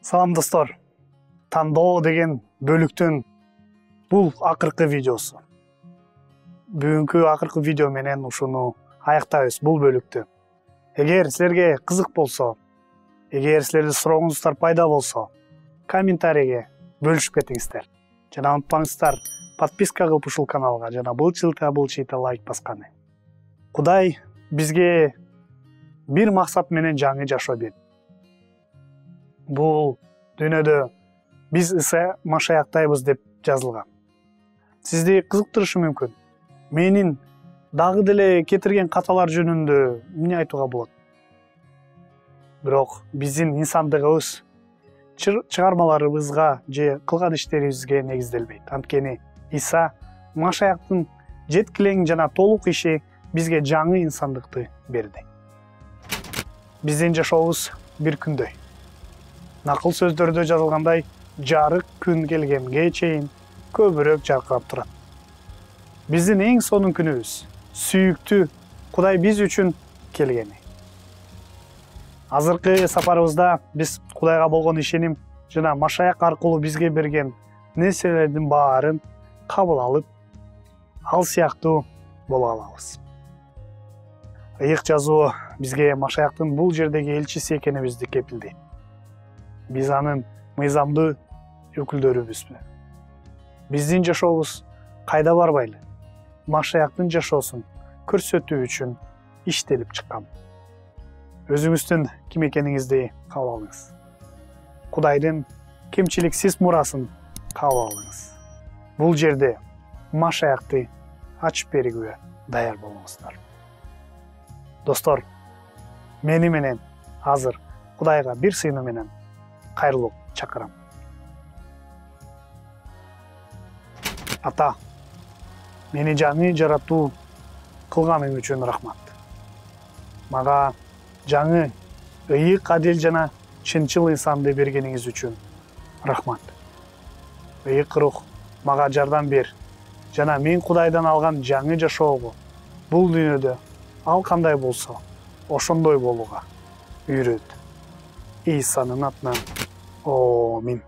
Салам достор. Тандоо деген бөлүктүн бул акыркы видеосу. Бүгүнкү акыркы видео менен ушуну аяктайбыз бул бөлүктү. Эгер силерге кызык болсо, эгер силердин сурооңуздар пайда болсо, комментарийге бөлүшүп кетиңиздер. Жана унутпаңыздар, подписка кылып ушул каналга жана былчыйта лайк басканы. Кудай бизге бир максат менен жаңы жашоо берди. Бул дүйнөдө биз Иса Машаяктайбыз деп жазылган. Сизди кызыктырышы мүмкүн. Менин дагы деле кетирген каталар жөнүндө эмне айтууга болот? Бирок биздин инсандыгыбыз чыгармаларыбызга же кылган иштерибизге негизделбейт. Анткени Иса Машаяктын жеткилең жана толук иши бизге жаңы инсандыкты берди. Биздин жашообуз бир күндөй. Накыл сөздөрдө жазылгандай, жарык күн келгенге чейин көбүрөөк жаркырап турат. Биздин эң сонун күнүбүз, сүйүктүү Кудай биз үчүн келгени. Азыркы сапарыбызда биз Кудайга болгон ишеним жана Машаяк аркылуу бизге берген нерселердин баарын кабыл алып, ал сыяктуу боло алабыз. Ыйык жазуу бизге Машаяктын бул жердеги элчиси экенибизди кепилдейт. Биз анын мыйзамдуу өкүлдөрүбүзбү. Биздин жашообуз кайда барбайлы? Машаяктын жашоосун көрсөтүү үчүн иштелип чыккан. Өзүңүздүн ким экениңизди кабыл алыңыз. Кудайдын кемчиликсиз мурасын кабыл алыңыз. Бул жерде Машаякты ачып бергүгө даяр болуңуздар. Достор, мени менен азыр Кудайга бир сыйынуу менен кайрылууга чакырам. Ата, мени жаңы жаратуу кылганың үчүн рахмат. Мага жаңы ыйык, адил жана чынчыл инсанды бергениңиз үчүн рахмат. Ыйык рух мага жардам бер жана мен Кудайдан алган жаңы жашоого бул дүйнөдө ал кандай болсо, ошондой болууга үйрөт. Исанын атынан. Амин.